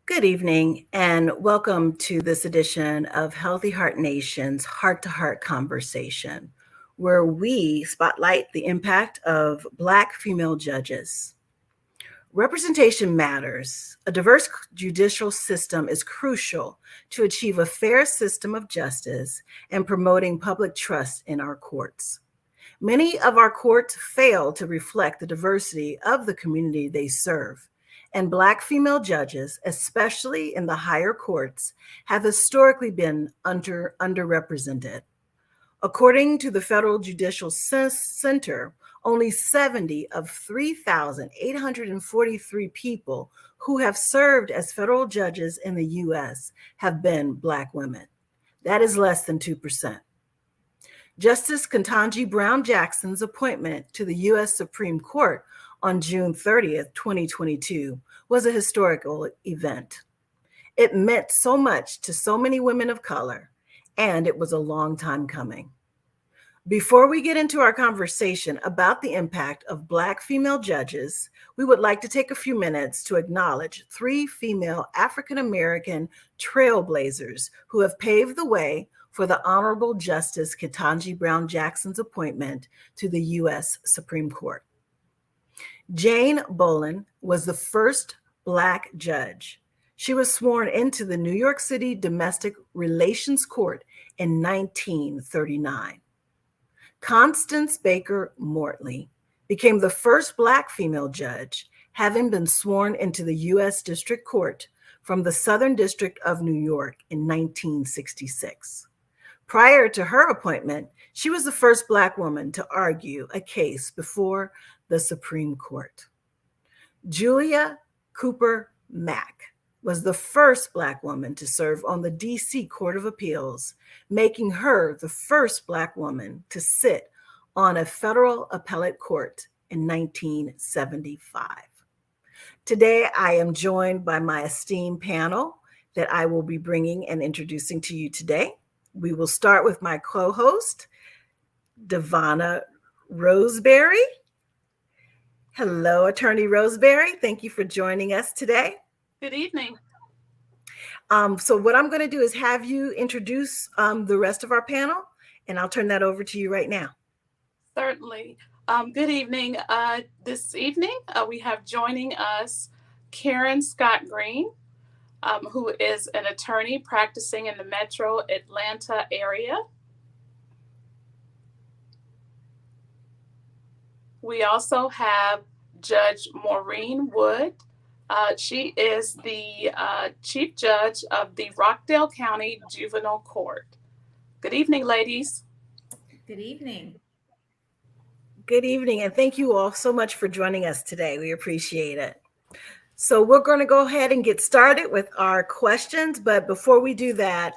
Good evening, and welcome to this edition of Healthy Heart Nation's Heart to Heart Conversation, where we spotlight the impact of Black female judges. Representation matters. A diverse judicial system is crucial to achieve a fair system of justice and promoting public trust in our courts. Many of our courts fail to reflect the diversity of the community they serve. And Black female judges, especially in the higher courts, have historically been underrepresented. According to the Federal Judicial Center, only 70 of 3,843 people who have served as federal judges in the U.S. have been Black women. That is less than 2%. Justice Ketanji Brown Jackson's appointment to the U.S. Supreme Court on June 30th, 2022, was a historical event. It meant so much to so many women of color, and it was a long time coming. Before we get into our conversation about the impact of Black female judges, we would like to take a few minutes to acknowledge 3 female African-American trailblazers who have paved the way for the Honorable Justice Ketanji Brown Jackson's appointment to the U.S. Supreme Court. Jane Bolin was the first Black judge. She was sworn into the New York City Domestic Relations Court in 1939. Constance Baker Mortley became the first Black female judge, having been sworn into the U.S. District Court from the Southern District of New York in 1966. Prior to her appointment, she was the first Black woman to argue a case before the Supreme Court. Julia Cooper Mack was the first Black woman to serve on the D.C. Court of Appeals, making her the first Black woman to sit on a federal appellate court in 1975. Today, I am joined by my esteemed panel that I will be bringing and introducing to you today. We will start with my co-host, Devonna Roseberry. Hello, Attorney Roseberry. Thank you for joining us today. Good evening. So what I'm going to do is have you introduce the rest of our panel, and I'll turn that over to you right now. Certainly. Good evening. This evening, we have joining us Karen Scott Green, who is an attorney practicing in the Metro Atlanta area. We also have Judge Maureen Wood. She is the Chief Judge of the Rockdale County Juvenile Court. Good evening, ladies. Good evening. Good evening, and thank you all so much for joining us today. We appreciate it. So we're going to go ahead and get started with our questions, but before we do that,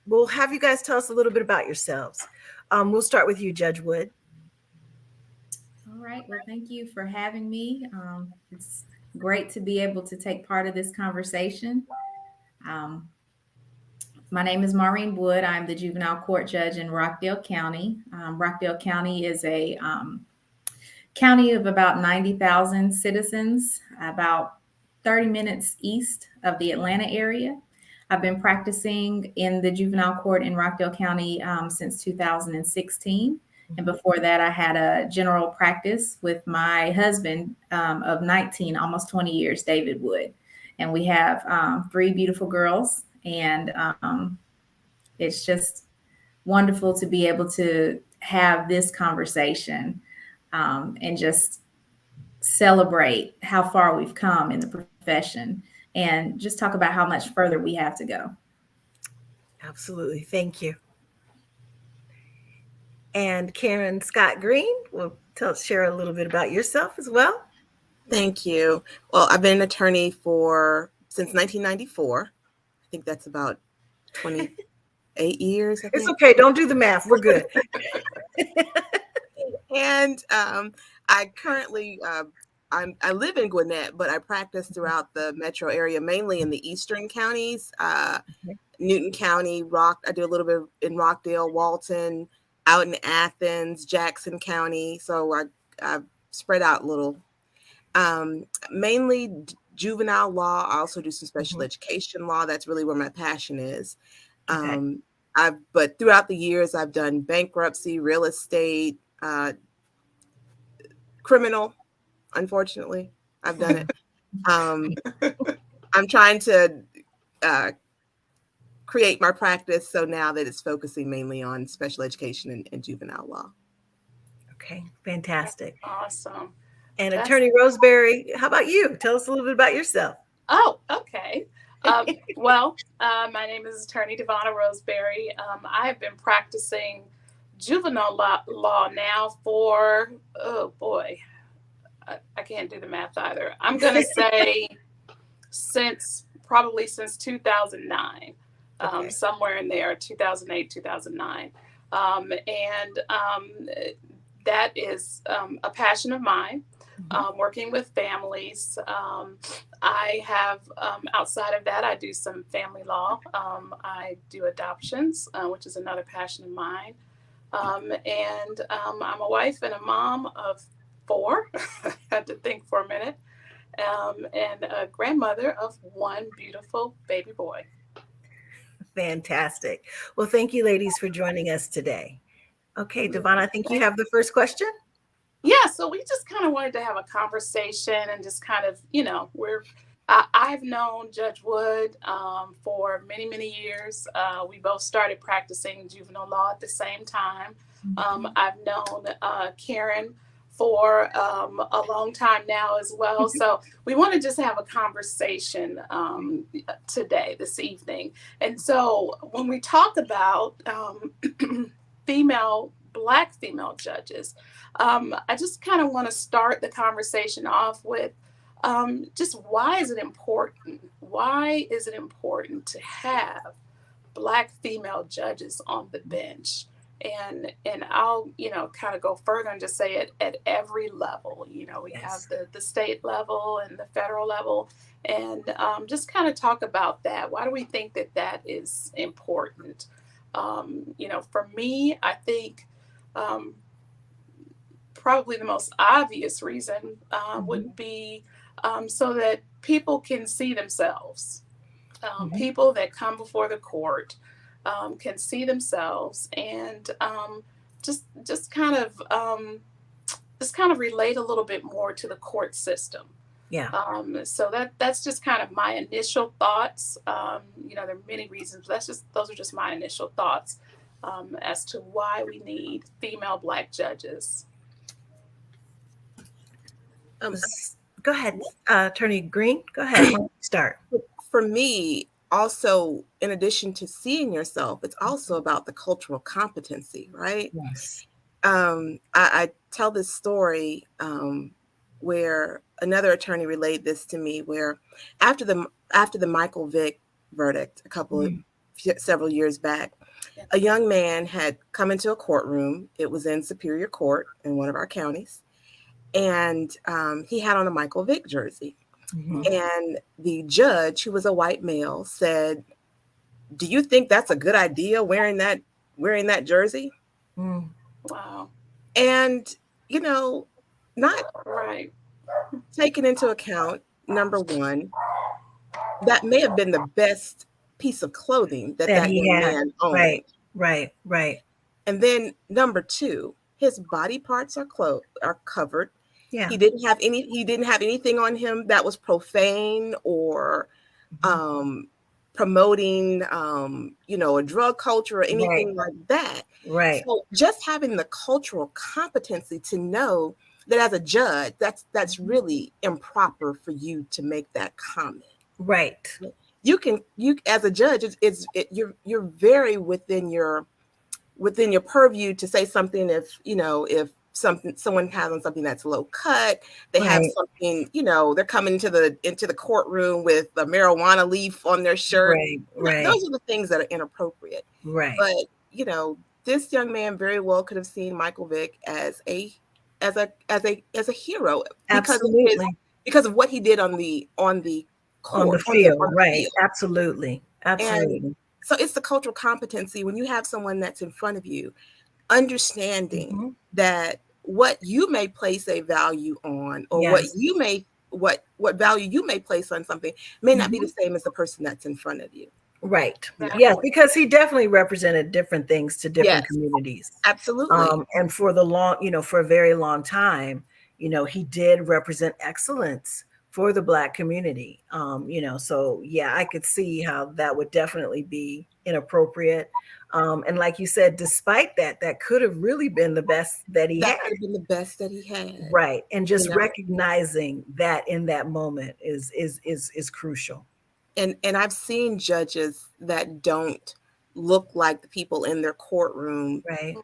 we'll have you guys tell us a little bit about yourselves. We'll start with you, Judge Wood. All right. Well, thank you for having me. It's great to be able to take part of this conversation. My name is Maureen Wood. I'm the juvenile court judge in Rockdale County. Rockdale County is a county of about 90,000 citizens, about 30 minutes east of the Atlanta area. I've been practicing in the juvenile court in Rockdale County since 2016. And before that, I had a general practice with my husband of 19, almost 20 years, David Wood. And we have 3 beautiful girls. And it's just wonderful to be able to have this conversation and just celebrate how far we've come in the profession and just talk about how much further we have to go. Absolutely. Thank you. And Karen Scott Green will share a little bit about yourself as well. Thank you. Well, I've been an attorney since 1994. I think that's about 28 years. It's okay. Don't do the math. We're good. And I currently I live in Gwinnett, but I practice throughout the metro area, mainly in the eastern counties, Newton County, I do a little bit in Rockdale, Walton, out in Athens, Jackson County. So I've spread out a little. Mainly juvenile law. I also do some special education law. That's really where my passion is. But throughout the years, I've done bankruptcy, real estate, criminal. Unfortunately, I've done it. I'm trying to create my practice so now that it's focusing mainly on special education and juvenile law. Okay, fantastic. Awesome. And Attorney Roseberry, how about you? Tell us a little bit about yourself. Oh, okay. Well, my name is Attorney Devonna Roseberry. I have been practicing juvenile law now for, oh boy, I can't do the math either. I'm going to say probably since 2009, somewhere in there, 2008, 2009. That is a passion of mine. Working with families. I have, outside of that, I do some family law. I do adoptions, which is another passion of mine. I'm a wife and a mom of 4. I had to think for a minute. And a grandmother of 1 beautiful baby boy. Fantastic. Well, thank you, ladies, for joining us today. Okay, Devonna, I think you have the first question. Yeah, so we just kind of wanted to have a conversation and just kind of, I've known Judge Wood for many, many years. We both started practicing juvenile law at the same time. I've known Karen for a long time now as well. So we want to just have a conversation this evening. And so when we talk about Black female judges, I just kind of want to start the conversation off with just why is it important? Why is it important to have Black female judges on the bench? And I'll, kind of go further and just say it at every level. We have the state level and the federal level, and just kind of talk about that. Why do we think that is important? For me, I think probably the most obvious reason would be so that people can see themselves. People that come before the court can see themselves and just kind of relate a little bit more to the court system. Yeah. So that's just kind of my initial thoughts. There are many reasons, but those are just my initial thoughts as to why we need female Black judges. Go ahead, Attorney Green. Go ahead. Start. For me, also, in addition to seeing yourself, it's also about the cultural competency, right? Yes. I tell this story where another attorney relayed this to me, where after the Michael Vick verdict several years back, a young man had come into a courtroom. It was in Superior Court in one of our counties. And he had on a Michael Vick jersey. And the judge, who was a white male, said, "Do you think that's a good idea, wearing that jersey?" Wow. And, not right. taking into account, number one, that may have been the best piece of clothing that young man owned. Right. And then number two, his body parts are covered. Yeah. He didn't have anything on him that was profane or promoting a drug culture or anything like that. Right. So just having the cultural competency to know that as a judge, that's really improper for you to make that comment. Right. You as a judge, you're very within your within your purview to say something if someone has on something that's low cut, they have something, they're coming into the courtroom with a marijuana leaf on their shirt. Right. Those are the things that are inappropriate. Right. But, this young man very well could have seen Michael Vick as a hero because of what he did on the court, on the field, on the right? field. Absolutely. And so it's the cultural competency when you have someone that's in front of you, understanding that what you may place a value on, or what value you may place on something may not be the same as the person that's in front of you. Right. Yes, because he definitely represented different things to different communities. Absolutely. And for for a very long time, he did represent excellence for the Black community. So yeah, I could see how that would definitely be inappropriate. And like you said, despite that could have really been the best that he had. That could have been the best that he had. Right. And just recognizing that in that moment is crucial. And I've seen judges that don't look like the people in their courtroom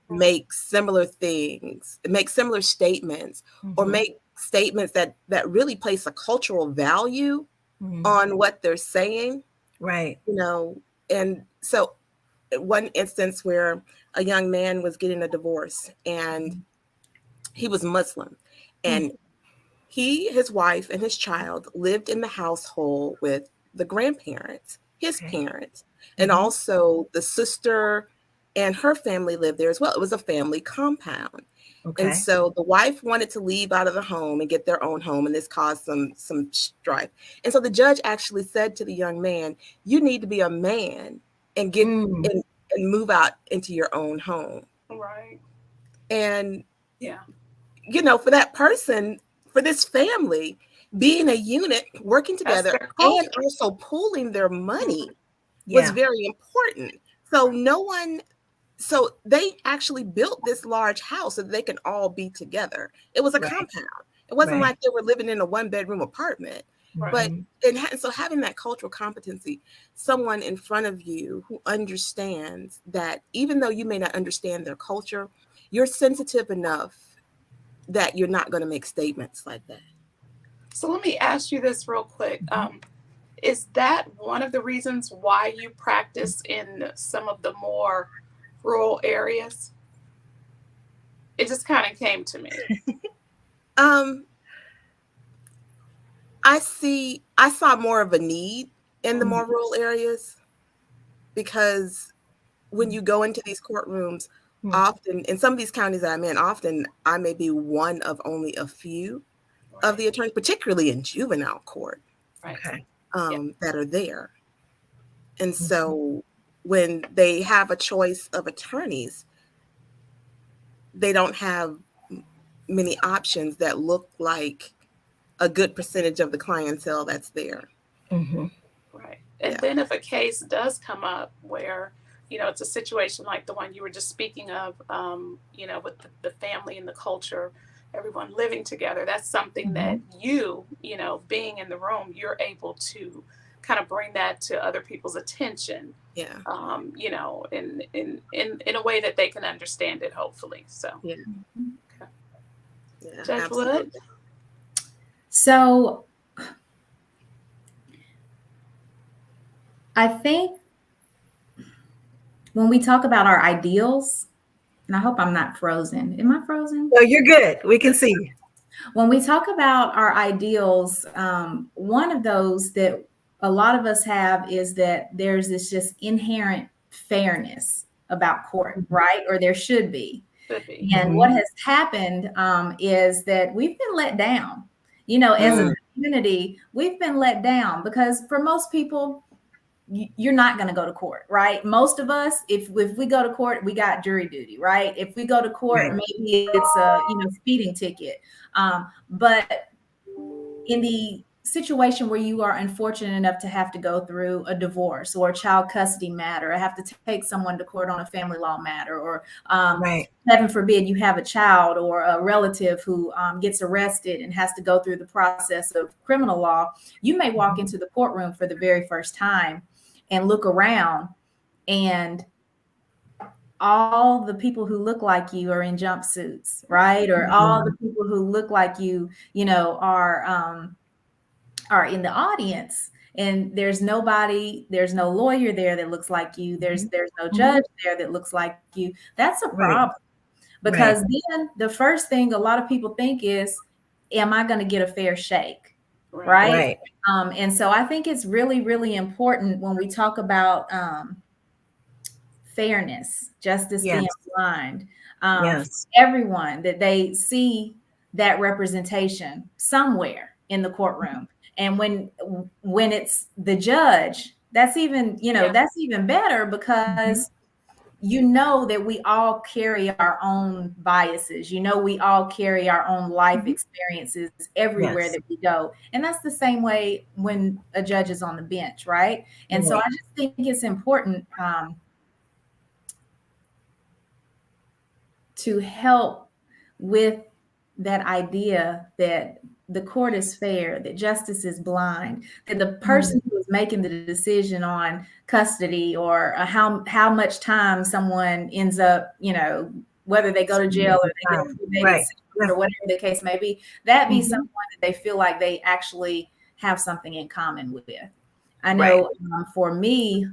make similar things, make similar statements, or make statements that really place a cultural value on what they're saying. Right. And so one instance where a young man was getting a divorce and he was Muslim, and his wife and his child lived in the household with the grandparents, his parents, and also the sister and her family lived there as well. It was a family compound. And so the wife wanted to leave out of the home and get their own home, and this caused some strife. And so the judge actually said to the young man, you need to be a man and get and move out into your own home. Right. And for that person, for this family, being a unit, working together, and also pooling their money was very important. So they actually built this large house so that they can all be together. It was a compound. It wasn't like they were living in a 1-bedroom apartment. But so having that cultural competency, someone in front of you who understands that even though you may not understand their culture, you're sensitive enough that you're not going to make statements like that. So let me ask you this real quick. Is that one of the reasons why you practice in some of the more rural areas? It just kind of came to me. I saw more of a need in the more rural areas, because when you go into these courtrooms, often in some of these counties that I'm in, often I may be one of only a few of the attorneys, particularly in juvenile court, that are there. And so when they have a choice of attorneys, they don't have many options that look like a good percentage of the clientele that's there. Right. And then if a case does come up where, it's a situation like the one you were just speaking of, with the family and the culture, everyone living together, that's something that being in the room, you're able to kind of bring that to other people's attention. In a way that they can understand it, hopefully. So Judge Wood. So I think when we talk about our ideals, and I hope I'm not frozen. Am I frozen? No, you're good. We can see you. When we talk about our ideals, one of those that a lot of us have is that there's this just inherent fairness about court, right? Or there should be. And what has happened is that we've been let down. As a community, we've been let down because for most people, you're not going to go to court, right? Most of us, if we go to court, we got jury duty, right? If we go to court, maybe it's a speeding ticket. But in the situation where you are unfortunate enough to have to go through a divorce or a child custody matter, or have to take someone to court on a family law matter, or heaven forbid you have a child or a relative who gets arrested and has to go through the process of criminal law, you may walk into the courtroom for the very first time and look around and all the people who look like you are in jumpsuits, right? Or all the people who look like you, are in the audience, and there's no lawyer there that looks like you. There's no judge there that looks like you. That's a problem. Because then the first thing a lot of people think is, am I going to get a fair shake? Right. And so I think it's really, really important when we talk about fairness, justice being blind, everyone, that they see that representation somewhere in the courtroom. And when it's the judge, that's even, that's even better, because that we all carry our own biases. We all carry our own life experiences everywhere that we go. And that's the same way when a judge is on the bench, right? And so I just think it's important to help with that idea that the court is fair, that justice is blind, that the person who is making the decision on custody or how much time someone ends up, whether they go to jail or they get probation or whatever the case may be, that be someone that they feel like they actually have something in common with. I know for me,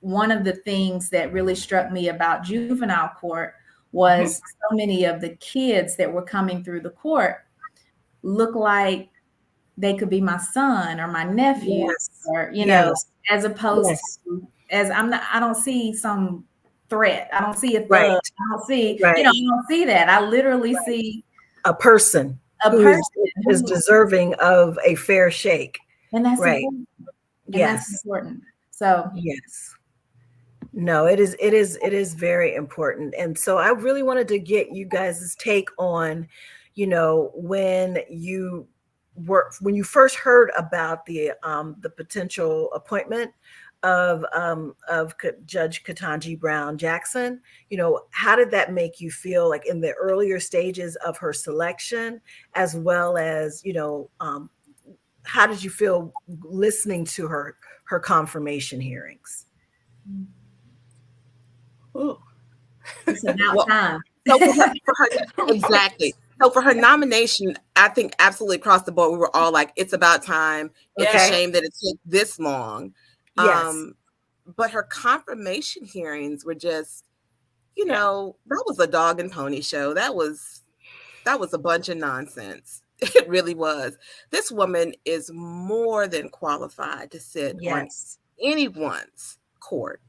one of the things that really struck me about juvenile court was so many of the kids that were coming through the court look like they could be my son or my nephew, or as opposed to, I don't see some threat. I don't see a thug. I don't see, I don't see that. I literally see a person who is deserving of a fair shake. And that's important. And that's important. So no, it is very important. And so I really wanted to get you guys' take on, when you first heard about the potential appointment of Judge Ketanji Brown Jackson, how did that make you feel, like in the earlier stages of her selection, as well as, how did you feel listening to her confirmation hearings? Ooh. It's about time. So for her, exactly. So for her nomination, I think absolutely across the board, we were all like, it's about time. It's a shame that it took this long. But her confirmation hearings were just, that was a dog and pony show. That was a bunch of nonsense. It really was. This woman is more than qualified to sit on anyone's court.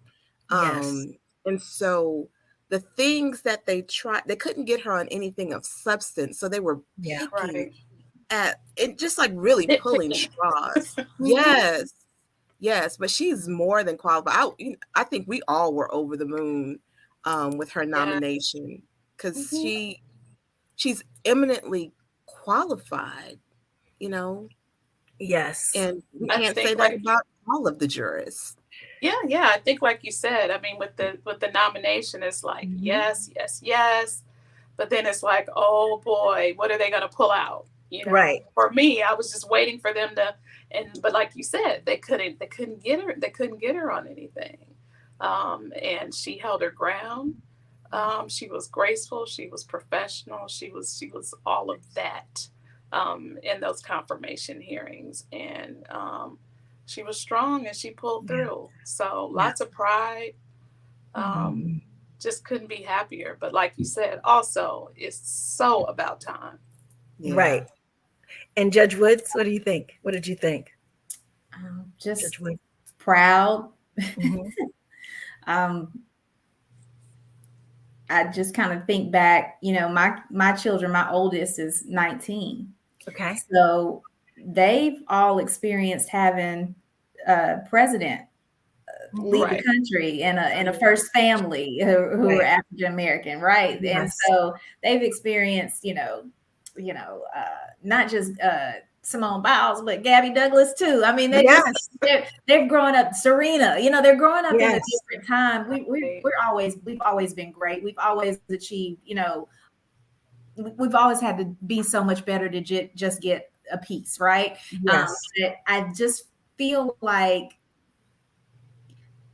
And so the things that they tried, they couldn't get her on anything of substance. So they were picking at it, just like really pulling straws. Yes. But she's more than qualified. I think we all were over the moon with her nomination, because she's eminently qualified, Yes. And we can't say that about all of the jurists. Yeah. I think, like you said, I mean, with the nomination, it's like, yes. But then it's like, oh boy, what are they going to pull out? Right. For me, I was just waiting for them to, but like you said, they couldn't get her. They couldn't get her on anything. And she held her ground. She was graceful. She was professional. She was all of that in those confirmation hearings. And she was strong, and she pulled through. So lots of pride. Just couldn't be happier. But like you said, also, it's so about time. Right. And Judge Woods, what do you think? What did you think? Just proud. I just kind of think back, my children, my oldest is 19. Okay. So they've all experienced having a president lead the country in a first family who are African American, right? And so they've experienced, not just Simone Biles, but Gabby Douglas too. I mean, they're growing up. Serena, they're growing up in a different time. We've always been great. We've always achieved, we've always had to be so much better to just get a piece, right? I just feel like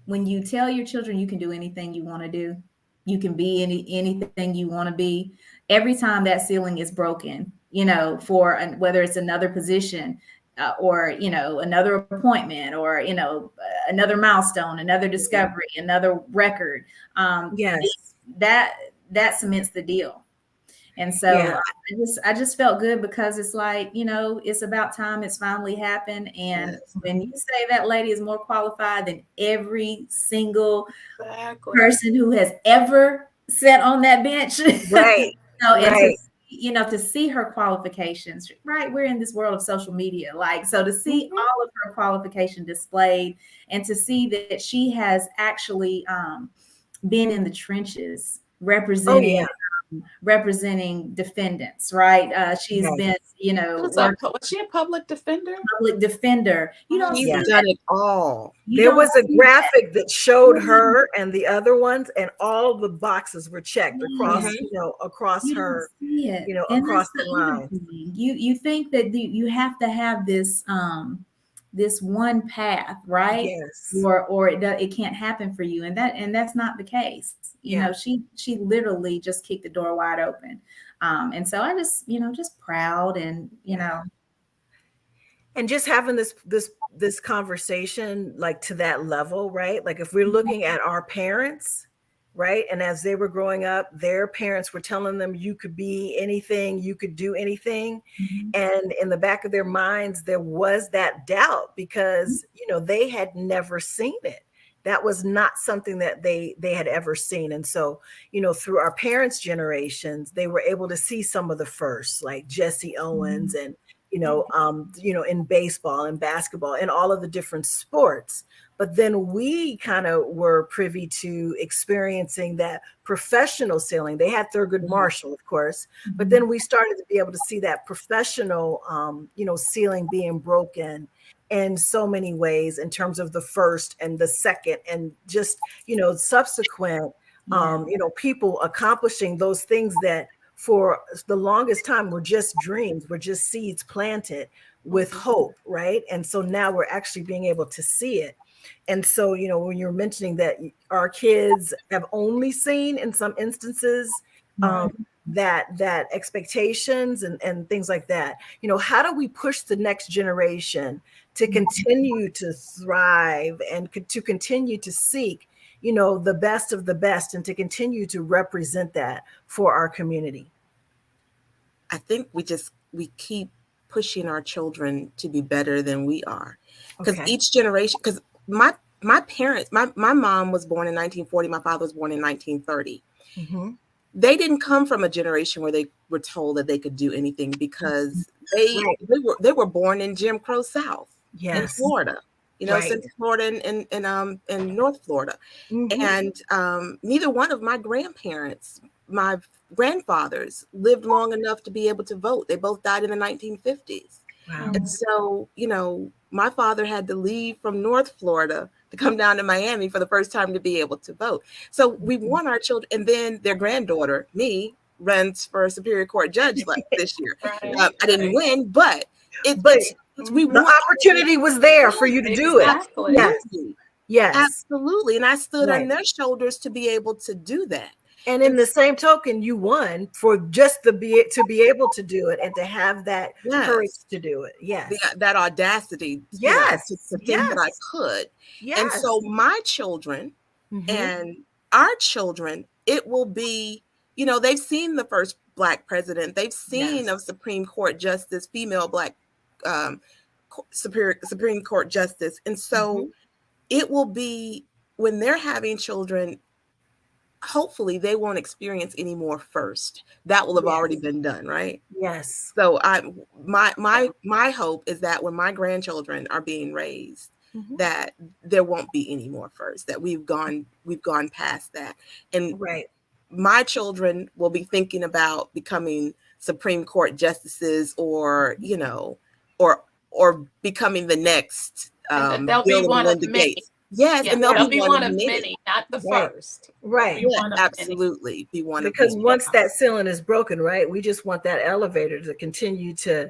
when you tell your children you can do anything you want to do, You can be anything you want to be. Every time that ceiling is broken, for whether it's another position, or another appointment, or another milestone, another discovery, another record, Yes. that cements the deal. And so Yeah. I just felt good, because it's like, it's about time it's finally happened. And Yes. when you say that lady is more qualified than every single Exactly. person who has ever sat on that bench, Right. and to see her qualifications, right? We're in this world of social media, so to see all of her qualification displayed, and to see that she has actually been in the trenches representing defendants, right? She's been, Was she a public defender? public defender. You don't She's see done it all. There was a graphic that showed her and the other ones, and all the boxes were checked across, across her, across the line. You think that you have to have this this one path, right? Yes. Or it can't happen for you, and that's not the case. She literally just kicked the door wide open, and so I just proud, and and just having this conversation, like, to that level, right? Like, if we're looking at our parents, right, and as they were growing up, their parents were telling them you could be anything, you could do anything, and in the back of their minds there was that doubt, because they had never seen it. That was not something that they had ever seen. And so, through our parents' generations, they were able to see some of the firsts, like Jesse Owens, and in baseball and basketball and all of the different sports. But then we kind of were privy to experiencing that professional sailing. They had Thurgood Marshall, of course, but then we started to be able to see that professional, ceiling being broken in so many ways, in terms of the first and the second, and just, subsequent, people accomplishing those things that for the longest time were just dreams, were just seeds planted with hope, right? And so now we're actually being able to see it. And so, when you're mentioning that our kids have only seen, in some instances, that expectations and things like that, how do we push the next generation to continue to thrive, and to continue to seek, the best of the best, and to continue to represent that for our community? I think we keep pushing our children to be better than we are, because each generation, because my parents, my mom was born in 1940, my father was born in 1930. They didn't come from a generation where they were told that they could do anything, because they were born in Jim Crow South, in Florida, Central Florida and North Florida. And neither one of my grandparents, my grandfathers, lived long enough to be able to vote. They both died in the 1950s. Wow. And so, my father had to leave from North Florida to come down to Miami for the first time to be able to vote. So we want our children, and then their granddaughter, me, runs for a Superior Court judge this year. I didn't win, but the opportunity was there for you to do it. Yes, absolutely. And I stood on their shoulders to be able to do that. And in the same token, you won for just to be able to do it, and to have that courage to do it. Yes, that audacity. To think that I could. Yes. And so my children and our children, it will be, they've seen the first Black president. They've seen a Supreme Court justice, female Black Supreme Court justice. And so it will be, when they're having children, hopefully they won't experience any more first. That will have already been done, right? Yes. So my hope is that when my grandchildren are being raised, that there won't be any more first, that we've gone past that. And my children will be thinking about becoming Supreme Court justices, or or becoming the next they'll be one of many. Yes, and they'll be one of many, not the first. Right. Absolutely. Be one of because once that ceiling is broken, right, we just want that elevator to continue to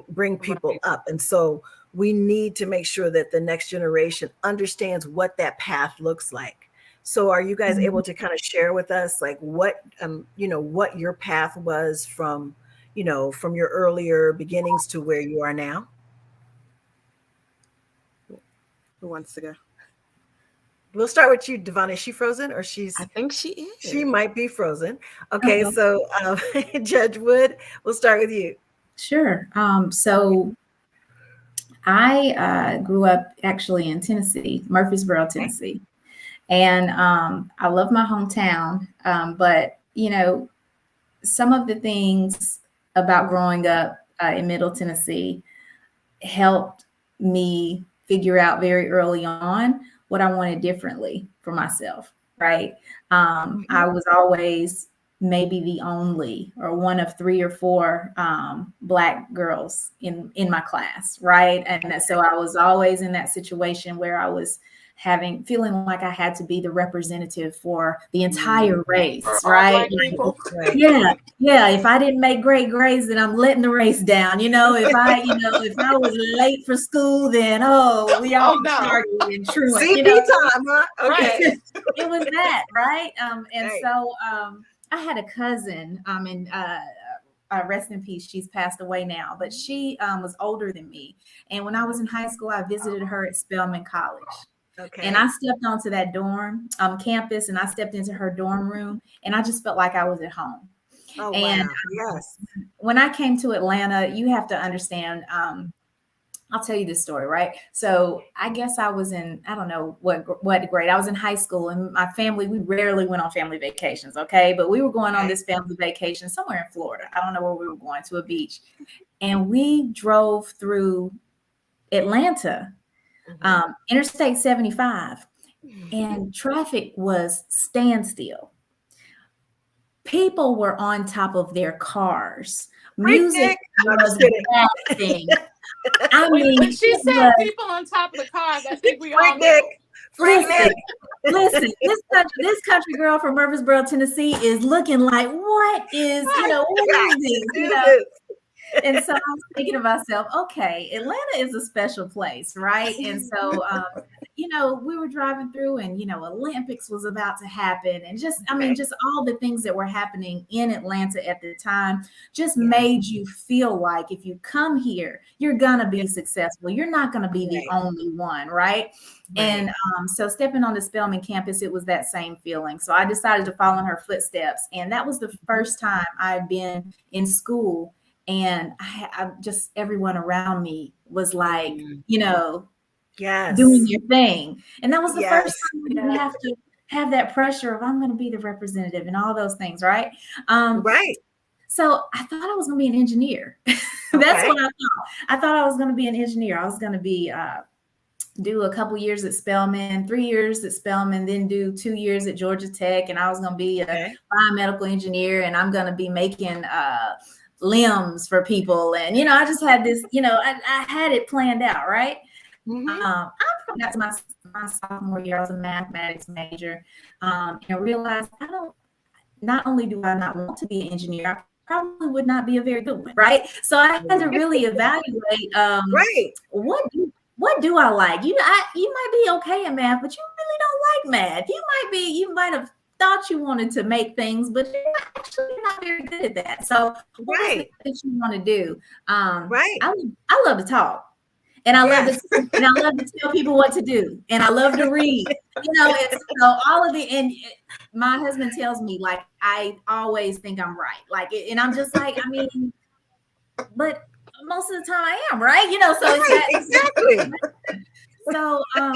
bring people up. And so we need to make sure that the next generation understands what that path looks like, So are you guys able to kind of share with us like what what your path was from, from your earlier beginnings to where you are now? Who wants to go? We'll start with you, Devon. Is she frozen or I think she is. she might be frozen. Okay, so Judge Wood, we'll start with you. Sure. So I grew up actually in Tennessee, Murfreesboro, Tennessee. And I love my hometown. But, some of the things about growing up in Middle Tennessee helped me figure out very early on what I wanted differently for myself, right? I was always maybe the only or one of 3 or 4 Black girls in my class, right? And so I was always in that situation where I was feeling like I had to be the representative for the entire race, right? Yeah. If I didn't make great grades, then I'm letting the race down. If I was late for school, then we all party and truant. CP time, huh? Okay. Right. It was that, right? So I had a cousin, and rest in peace. She's passed away now, but she was older than me. And when I was in high school, I visited her at Spelman College. Okay. And I stepped onto that dorm campus, and I stepped into her dorm room, and I just felt like I was at home. Oh, and wow. Yes. When I came to Atlanta, you have to understand. I'll tell you this story, right? So I guess I was in, I don't know what grade. I was in high school, and my family, we rarely went on family vacations, okay? But we were going on this family vacation somewhere in Florida. I don't know where we were going, to a beach. And we drove through Atlanta, Interstate 75, and traffic was standstill. People were on top of their cars. Music was blasting. When she said people on top of the cars, I think we all know. Listen, this country girl from Murfreesboro, Tennessee is looking like, what is this? And so I was thinking to myself, okay, Atlanta is a special place, right? And so, we were driving through, and, Olympics was about to happen. And just all the things that were happening in Atlanta at the time just made you feel like if you come here, you're going to be successful. You're not going to be the only one, right? And so stepping on the Spelman campus, it was that same feeling. So I decided to follow in her footsteps. And that was the first time I'd been in school. And I just, everyone around me was like, doing your thing. And that was the first time we didn't have to have that pressure of, I'm going to be the representative and all those things. Right. Right. So I thought I was going to be an engineer. That's what I thought. I thought I was going to be an engineer. I was going to be, do a couple years at Spelman, 3 years at Spelman, then do 2 years at Georgia Tech. And I was going to be a biomedical engineer, and I'm going to be making, limbs for people. And, I just had this, I had it planned out. Right. I got to my sophomore year, I was a mathematics major, and realized not only do I not want to be an engineer, I probably would not be a very good one. Right. So I had to really evaluate, what do I like? You might be okay in math, but you really don't like math. You might have thought you wanted to make things, but you're actually not very good at that. So what is it that you want to do? I love to talk, and I love to tell people what to do, and I love to read. And so all of and my husband tells me, like, I always think I'm right, like, and I'm just like, but most of the time I am right, so it's exactly. So I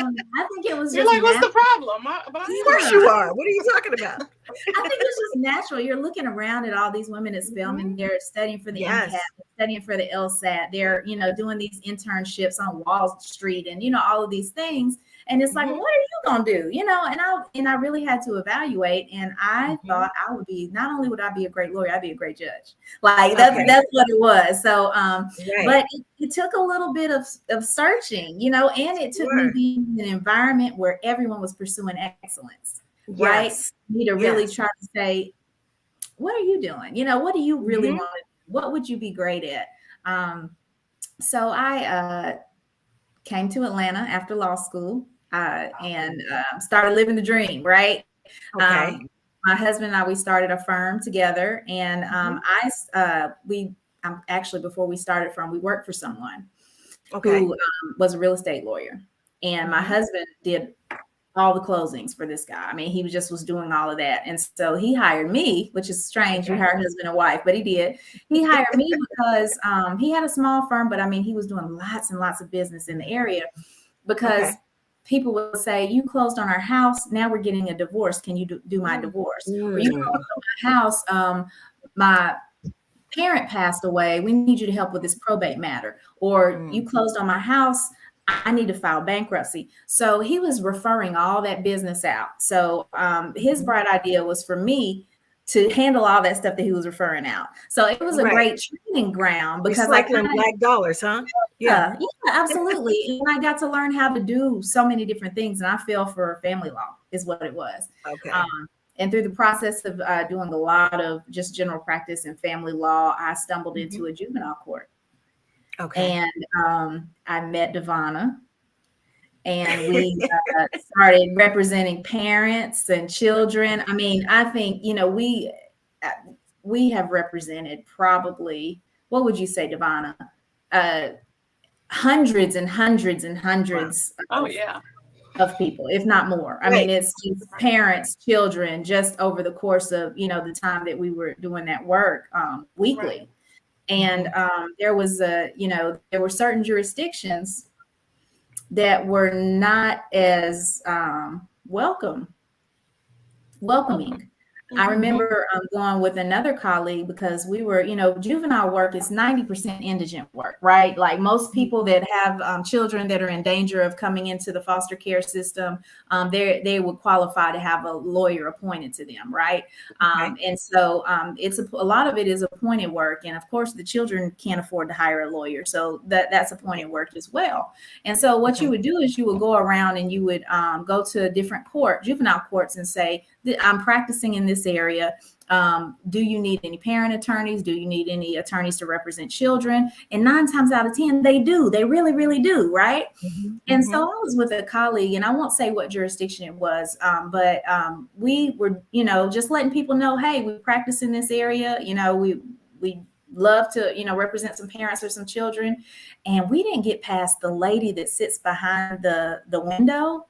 think it was. You're like, what's the problem? Of course you are. What are you talking about? I think it's just natural. You're looking around at all these women at Spelman. They're studying for the MCAT, studying for the LSAT. They're doing these internships on Wall Street, and all of these things. And it's like, well, what are you gonna do? And I really had to evaluate. And I thought I would be, not only would I be a great lawyer, I'd be a great judge. Like that's what it was. So but it took a little bit of searching, and it took me being in an environment where everyone was pursuing excellence. Right. Me to really try to say, what are you doing? What do you really want? What would you be great at? So I came to Atlanta after law school. and started living the dream, right? Okay. My husband and I, we started a firm together, and actually, before we started a firm, we worked for someone who was a real estate lawyer, and my husband did all the closings for this guy. I mean, he was doing all of that, and so he hired me, which is strange. You hire husband and wife, but he did. He hired me because he had a small firm, but I mean, he was doing lots and lots of business in the area because. People would say, you closed on our house. Now we're getting a divorce. Can you do my divorce? Or you closed on my house. My parent passed away. We need you to help with this probate matter. Or you closed on my house. I need to file bankruptcy. So he was referring all that business out. So his bright idea was for me to handle all that stuff that he was referring out. So it was a great training ground because recycling black dollars, huh? Yeah, absolutely. And I got to learn how to do so many different things. And I fell for family law is what it was. Okay. And through the process of doing a lot of just general practice in family law, I stumbled into a juvenile court. Okay. And I met Devonna. And we started representing parents and children. I mean, I think, we have represented probably, what would you say, Devonna? Hundreds and hundreds and hundreds of people, if not more. I mean, it's just parents, children, just over the course of, the time that we were doing that work weekly. And there were certain jurisdictions that were not as welcoming. I remember going with another colleague because we were, juvenile work is 90% indigent work, right? Like most people that have children that are in danger of coming into the foster care system, they would qualify to have a lawyer appointed to them, right? And so it's a lot of it is appointed work, and of course the children can't afford to hire a lawyer, so that's appointed work as well. And so what you would do is you would go around and you would go to a different juvenile courts, and say, I'm practicing in this area. Do you need any parent attorneys? Do you need any attorneys to represent children? And 9 times out of 10, they do. They really, really do, right? And so I was with a colleague, and I won't say what jurisdiction it was, but we were, just letting people know, hey, we practice in this area. We love to, represent some parents or some children. And we didn't get past the lady that sits behind the window.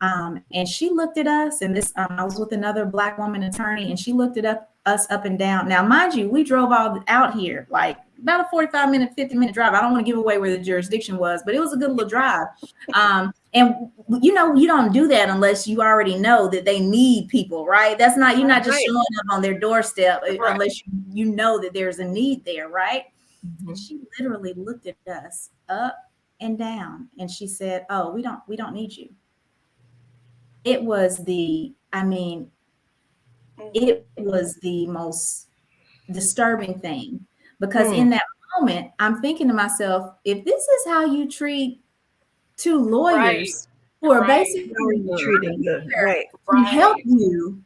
And she looked at us, and I was with another Black woman attorney, and she looked at us up and down. Now, mind you, we drove all out here, like about a 45-minute, 50-minute drive. I don't want to give away where the jurisdiction was, but it was a good little drive. And you don't do that unless you already know that they need people, right? That's not, you're not just showing up on their doorstep unless you know that there's a need there, right? And she literally looked at us up and down, and she said, "Oh, we don't need you." It was the most disturbing thing, because in that moment, I'm thinking to myself, if this is how you treat 2 lawyers who are basically treating you to help you,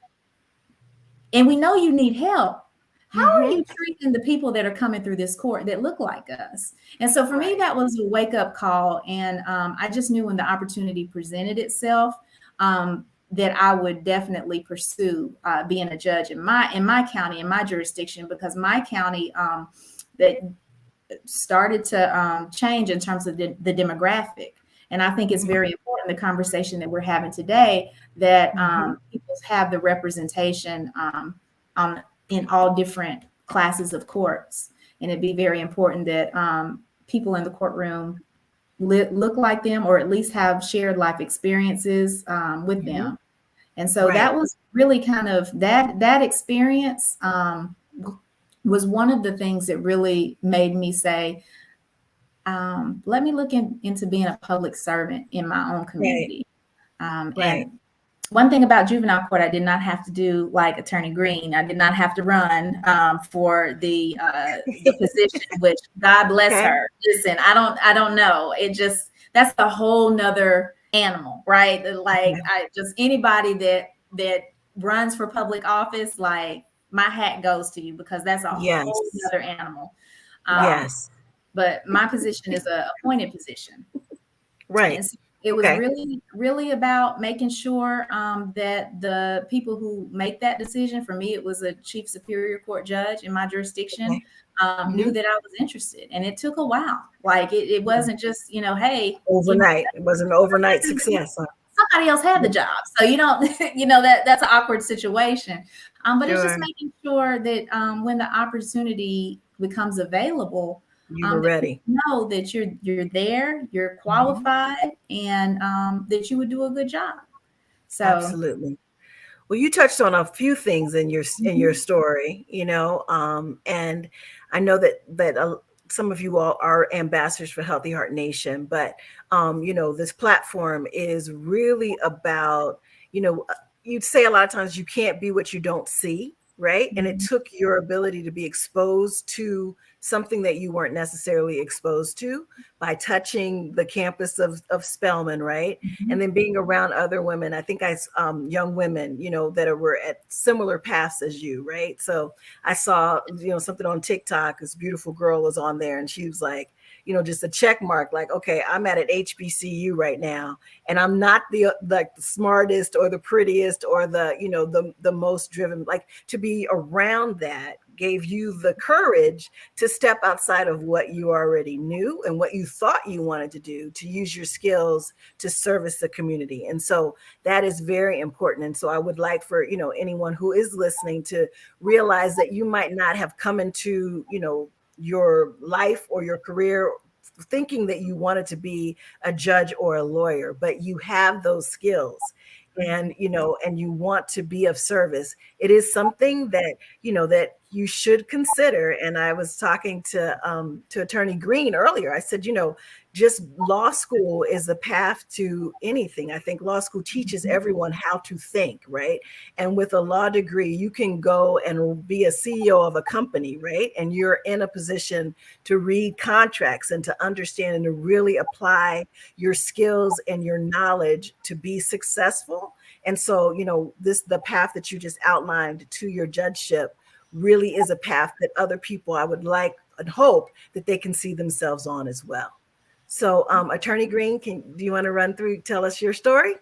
and we know you need help, how are you treating the people that are coming through this court that look like us? And so for me, that was a wake-up call. And I just knew when the opportunity presented itself, that I would definitely pursue being a judge in my county, in my jurisdiction, because my county that started to change in terms of the demographic. And I think it's very important, the conversation that we're having today, that people have the representation in all different classes of courts. And it'd be very important that people in the courtroom look like them, or at least have shared life experiences with them. And so that was really kind of that experience was one of the things that really made me say, let me look into being a public servant in my own community. And one thing about juvenile court, I did not have to do like Attorney Green. I did not have to run for the position, which God bless her. Listen, I don't know. That's a whole nother animal, right? Like anybody that runs for public office, like my hat goes to you, because that's a whole other animal. But my position is a appointed position. Right. And so It was Okay. really, really about making sure that the people who make that decision, for me, it was a chief superior court judge in my jurisdiction, Okay. knew that I was interested. And it took a while. Like it wasn't just, hey, Overnight. It wasn't an overnight success. Huh? somebody else had the job. So you don't, that's an awkward situation. But it's just Sure. making sure that when the opportunity becomes available, You were that ready. you know that you're there, you're qualified, and that you would do a good job. So Absolutely. Well, you touched on a few things in your story, and I know that some of you all are ambassadors for Healthy Heart Nation, but this platform is really about, you'd say a lot of times you can't be what you don't see, right? And it took your ability to be exposed to something that you weren't necessarily exposed to by touching the campus of Spelman, right? And then being around other women. I think young women, that were at similar paths as you, right? So I saw, something on TikTok. This beautiful girl was on there, and she was like, just a check mark, like, okay, I'm at an HBCU right now, and I'm not the smartest or the prettiest or the most driven. Like, to be around that gave you the courage to step outside of what you already knew and what you thought you wanted to do, to use your skills to service the community. And so that is very important. And so I would like for, anyone who is listening to realize that you might not have come into, your life or your career thinking that you wanted to be a judge or a lawyer, but you have those skills. And and you want to be of service. It is something that that you should consider. And I was talking to Attorney Green earlier. I said, just law school is the path to anything. I think law school teaches everyone how to think, right? And with a law degree, you can go and be a CEO of a company, right? And you're in a position to read contracts and to understand and to really apply your skills and your knowledge to be successful. And so, the path that you just outlined to your judgeship really is a path that other people, I would like and hope that they can see themselves on as well. So, Attorney Green, do you want to tell us your story?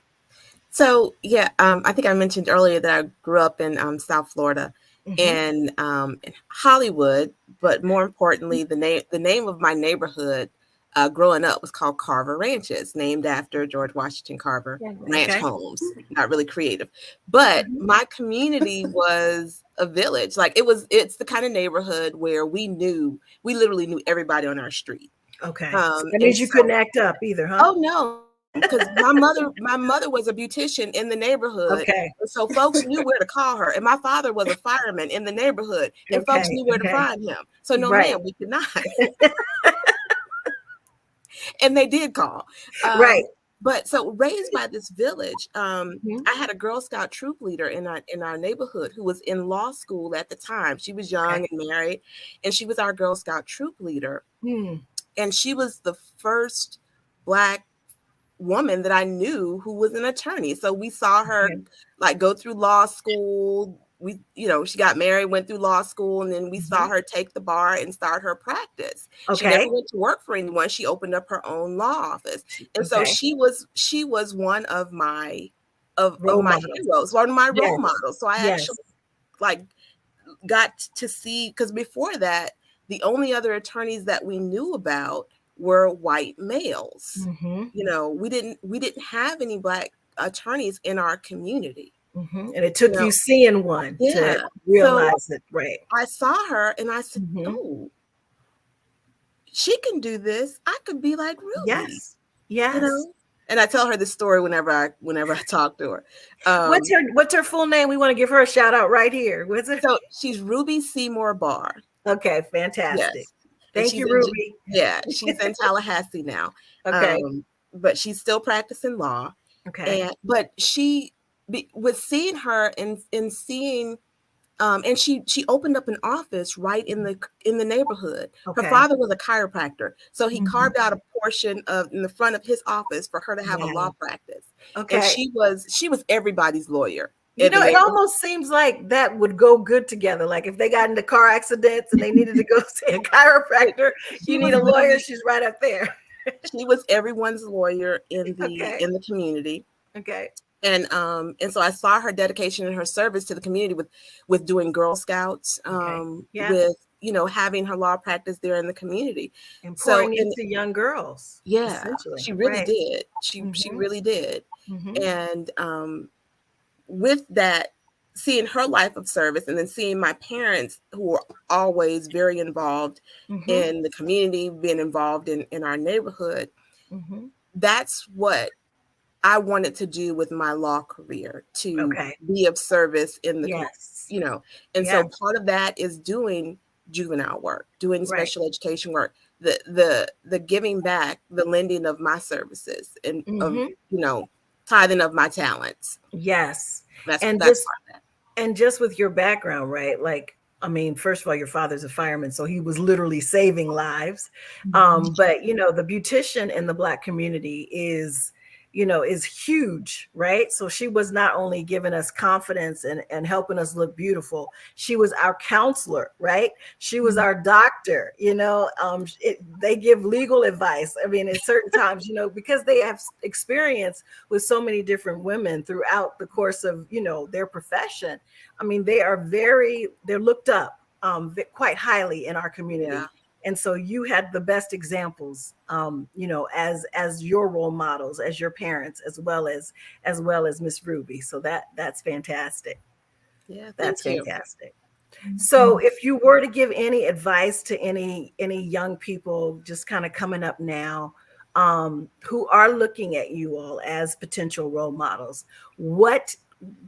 So, yeah, I think I mentioned earlier that I grew up in South Florida and in Hollywood, but more importantly, the name of my neighborhood growing up was called Carver Ranches, named after George Washington Carver ranch homes. Not really creative, but my community was a village. Like it's the kind of neighborhood where we literally knew everybody on our street. Okay. That means you couldn't act up either, huh? Oh no, because my mother was a beautician in the neighborhood. Okay. So folks knew where to call her. And my father was a fireman in the neighborhood. And folks knew where to find him. So no, ma'am, we could not. And they did call. Right. But so raised by this village, I had a Girl Scout troop leader in our neighborhood who was in law school at the time. She was young and married, and she was our Girl Scout troop leader. And she was the first Black woman that I knew who was an attorney. So we saw her like go through law school. She got married, went through law school, and then we saw her take the bar and start her practice. She never went to work for anyone. She opened up her own law office. And so she was one of my heroes, one of my role models. So I actually got to see, because before that, the only other attorneys that we knew about were white males. We didn't have any Black attorneys in our community. And it took you seeing one to realize it, right? I saw her and I said, oh, she can do this. I could be like Ruby. Yes. And I tell her this story whenever I talk to her. What's her full name? We want to give her a shout out right here. What's it? So she's Ruby Seymour Barr. Okay, fantastic. Yes. Thank you, Ruby. She's in Tallahassee now. Okay. But she's still practicing law. Okay. But she, with seeing her and seeing, and she opened up an office right in the neighborhood. Her father was a chiropractor, so he carved out a portion in the front of his office for her to have a law practice. Okay. And she was everybody's lawyer. It almost seems like that would go good together. Like if they got into car accidents and they needed to go see a chiropractor, you need a lawyer. She's right up there. She was everyone's lawyer in Okay. the community. Okay. And so I saw her dedication and her service to the community with doing Girl Scouts, Yeah. with, having her law practice there in the community. And So, pouring into young girls. yeah, Essentially. she really Right. did. She Mhm. really did. Mhm. And with that, seeing her life of service, and then seeing my parents, who were always very involved Mhm. in the community, being involved in our neighborhood, Mhm. that's what I wanted to do with my law career, to Okay. be of service in the, Yes. and Yeah. so part of that is doing juvenile work, doing Right. special education work, the giving back, the lending of my services, and of, Mhm. tithing of my talents. Yes. That's And part just of that. and just with your background, right? Like, I mean, first of all, your father's a fireman, so he was literally saving lives. But the beautician in the Black community is huge, right? So she was not only giving us confidence and helping us look beautiful, she was our counselor, right? She was our doctor. They give legal advice. I mean, at certain times, because they have experience with so many different women throughout the course of their profession. I mean, they're looked up quite highly in our community. Yeah. And so you had the best examples, as your role models, as your parents, as well as Miss Ruby. So that's fantastic. Yeah, That's thank you. fantastic. So if you were to give any advice to any young people just kind of coming up now, who are looking at you all as potential role models, what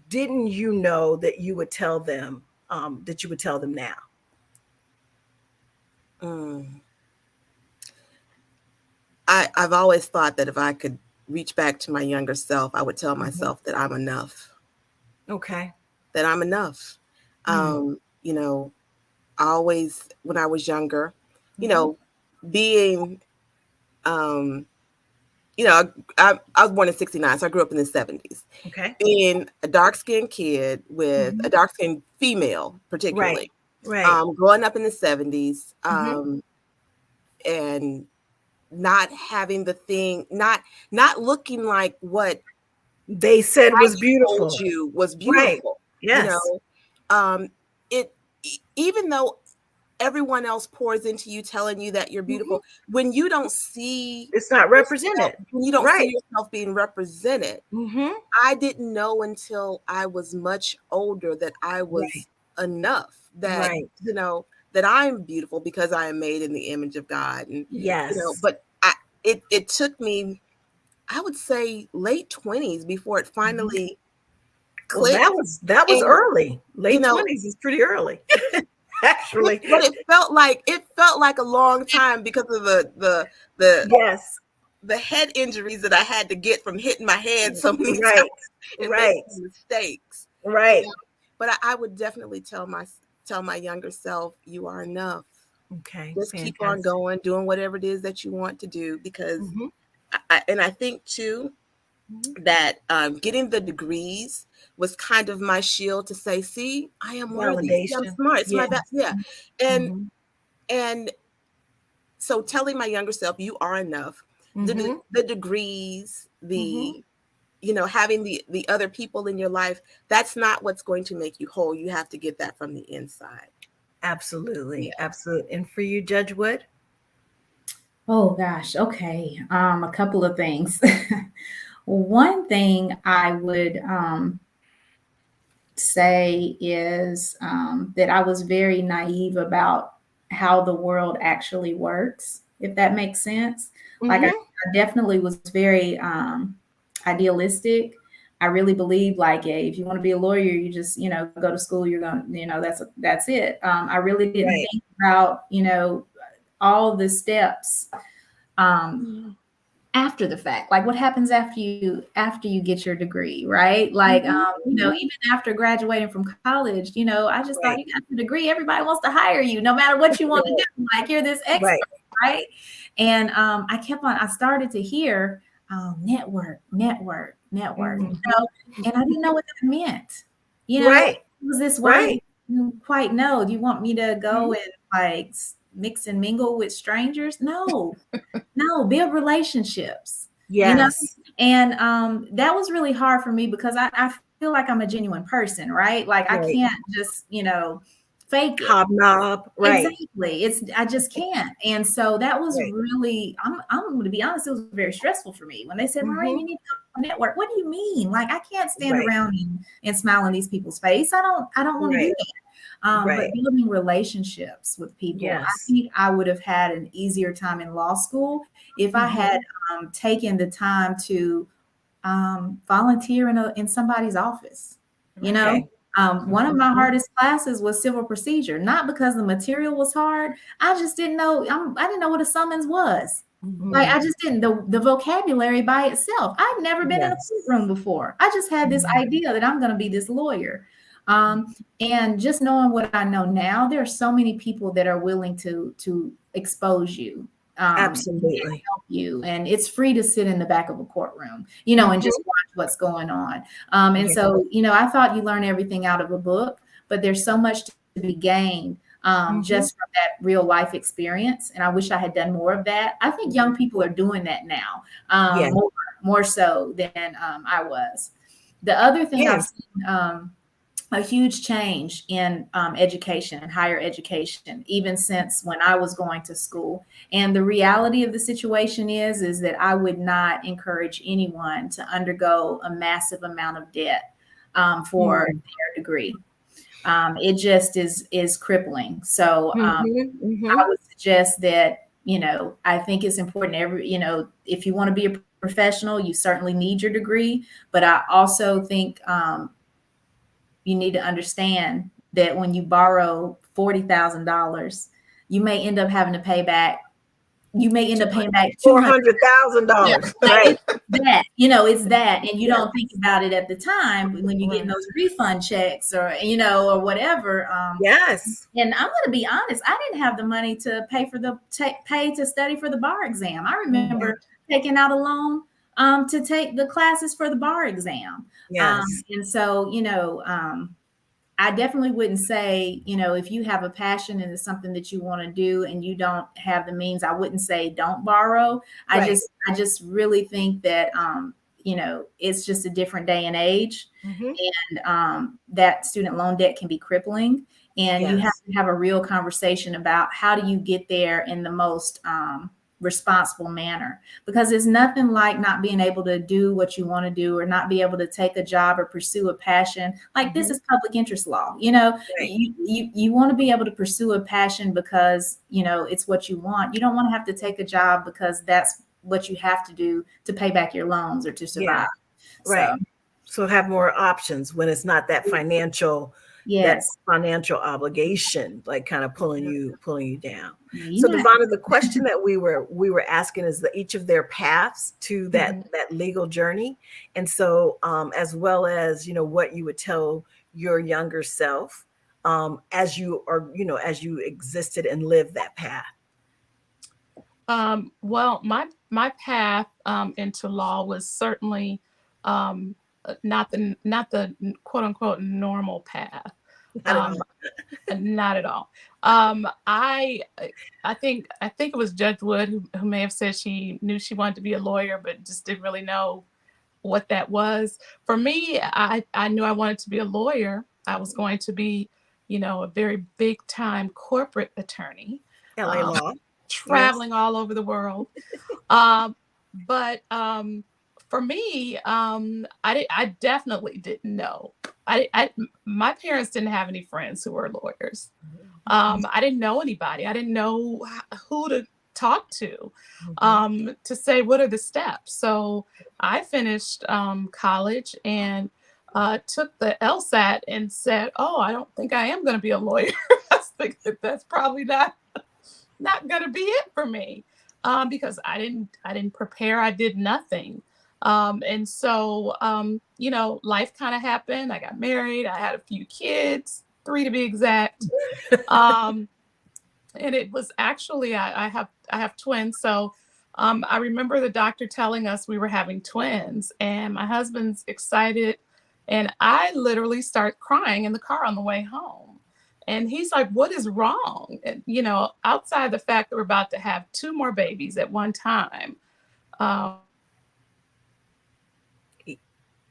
didn't you know that you would tell them, now? I've always thought that if I could reach back to my younger self, I would tell myself that I'm enough. Okay. That I'm enough. I always, when I was younger, being, I was born in '69, so I grew up in the '70s. Okay. Being a dark-skinned kid with a dark-skinned female, particularly, Right. growing up in the '70s, Mhm. and not having the thing, not looking like what They said was told beautiful. you was Right. beautiful. Yes. It even though everyone else pours into you, telling you that you're beautiful, when you don't see It's not represented. when you don't see Right. yourself being represented, I didn't know until I was much older that I was enough, that Right. that I'm beautiful because I am made in the image of God. And Yes. but it took me, I would say, late 20s before it finally Well, clicked. that was And early. Late 20s is pretty early. Actually. but it felt like a long time because of the Yes. the head injuries that I had to get from hitting my head so many Right. times and Right. making mistakes. Right. But I would definitely tell my younger self, you are enough. Okay. Just keep on Fantastic. going, doing whatever it is that you want to do, because Mhm. I think too that getting the degrees was kind of my shield to say, see, I am worthy. See, I'm Validation. smart. It's my Yes. best. Yeah. And Mhm. and so telling my younger self, you are enough. Mhm. The degrees, Mhm. having the other people in your life, that's not what's going to make you whole. You have to get that from the inside. Absolutely. Yeah. Absolutely. And for you, Judge Wood? Oh gosh, okay. A couple of things. One thing I would say is that I was very naive about how the world actually works, if that makes sense. Like I definitely was very idealistic. I really believe like, hey, if you want to be a lawyer, you just, go to school, you're going to, that's it. I really didn't think about, all the steps after the fact, like what happens after you get your degree, right? Like even after graduating from college, I just thought, you got the degree, everybody wants to hire you no matter what you want to do, like you're this expert, right? And I started to hear network, and I didn't know what that meant. It was this word I didn't quite know. Do you want me to go and like mix and mingle with strangers. No, build relationships. Yes. And that was really hard for me because I feel like I'm a genuine person, right? Like I can't just, fake it. Hobnob, right? Exactly. I just can't. And so that was really, I'm going to be honest, it was very stressful for me when they said, Maureen, you need to network. What do you mean? Like I can't stand around and smile in these people's face. I don't want to do that. But building relationships with people, I think I would have had an easier time in law school if I had taken the time to volunteer in somebody's office. One of my hardest classes was civil procedure, not because the material was hard. I just didn't know. I didn't know what a summons was. Like I just didn't the vocabulary by itself. I'd never been in a courtroom before. I just had this idea that I'm going to be this lawyer. And just knowing what I know now, there are so many people that are willing to expose you. Absolutely. And help you. And it's free to sit in the back of a courtroom, and just watch what's going on. And so, I thought you learn everything out of a book, but there's so much to be gained just from that real life experience. And I wish I had done more of that. I think young people are doing that now, more so than I was. The other thing I've seen, a huge change in education and higher education, even since when I was going to school. And the reality of the situation is that I would not encourage anyone to undergo a massive amount of debt for their degree. It just is crippling. So I would suggest that, I think it's important if you want to be a professional, you certainly need your degree. But I also think you need to understand that when you borrow $40,000, you may end up having to pay back. You may end up paying back $400,000. Right. It's that. And you don't think about it at the time when you get those refund checks or whatever. Yes. And I'm going to be honest, I didn't have the money to pay to study for the bar exam. I remember taking out a loan to take the classes for the bar exam. Yes. And so, I definitely wouldn't say, if you have a passion and it's something that you want to do and you don't have the means, I wouldn't say don't borrow. I just really think that, it's just a different day and age, and that student loan debt can be crippling. And you have to have a real conversation about how do you get there in the most responsible manner, because there's nothing like not being able to do what you want to do or not be able to take a job or pursue a passion. Like this is public interest law. You want to be able to pursue a passion because it's what you want. You don't want to have to take a job because that's what you have to do to pay back your loans or to survive. Right. So have more options when it's not that financial obligation, like kind of pulling you down. So Devonna, the question that we were asking is each of their paths to that legal journey. And so as well as, what you would tell your younger self as you existed and lived that path. Well, my path into law was certainly not the quote unquote normal path. Not at all. I think it was Judge Wood who may have said she knew she wanted to be a lawyer, but just didn't really know what that was. For me, I knew I wanted to be a lawyer. I was going to be, a very big time corporate attorney. LA law. Traveling all over the world. But for me, I definitely didn't know. My parents didn't have any friends who were lawyers. I didn't know anybody. I didn't know who to talk to say what are the steps. So I finished college and took the LSAT and said, "Oh, I don't think I am going to be a lawyer." I was thinking that's probably not going to be it for me because I didn't prepare. I did nothing. And so, life kind of happened. I got married. I had a few kids, 3 to be exact. And it was actually, I have twins. So I remember the doctor telling us we were having twins, and my husband's excited. And I literally start crying in the car on the way home. And he's like, what is wrong? And, outside the fact that we're about to have 2 more babies at one time.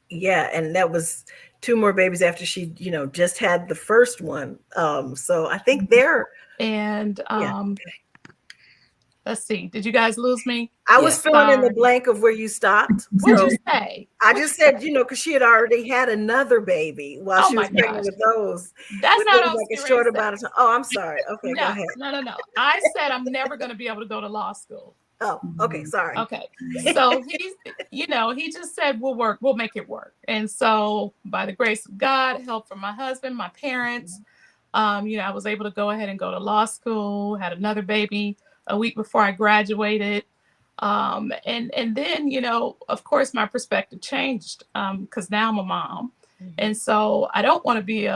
Yeah, and that was 2 more babies after she, just had the first one. So I think they're and let's see. Did you guys lose me? I was filling in the blank of where you stopped. What'd you say? I just said, because she had already had another baby while she was pregnant with those. That's not all. Like a short amount of time. Oh, I'm sorry. Okay, go ahead. No. I said I'm never going to be able to go to law school. Oh, okay. Sorry. Okay. So he just said, we'll make it work. And so by the grace of God, help from my husband, my parents, I was able to go ahead and go to law school, had another baby a week before I graduated. And then, of course, my perspective changed because now I'm a mom. Mm-hmm. And so I don't want to be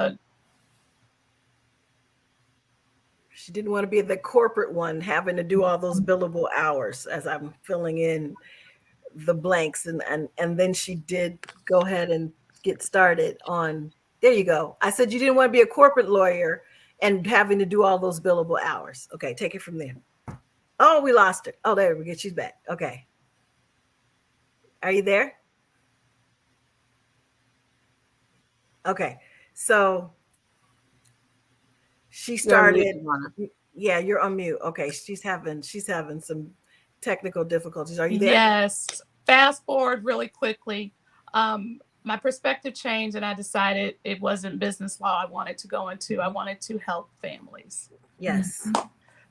She didn't want to be the corporate one having to do all those billable hours as I'm filling in the blanks. And then she did go ahead and get started on, there you go. I said, you didn't want to be a corporate lawyer and having to do all those billable hours. Okay, take it from there. Oh, we lost her. Oh, there we go. She's back. Okay. Are you there? Okay. So she started. Yeah, you're on mute. Okay. She's having some technical difficulties. Are you there? Yes. Fast forward really quickly. My perspective changed and I decided it wasn't business law I wanted to go into. I wanted to help families. Yes.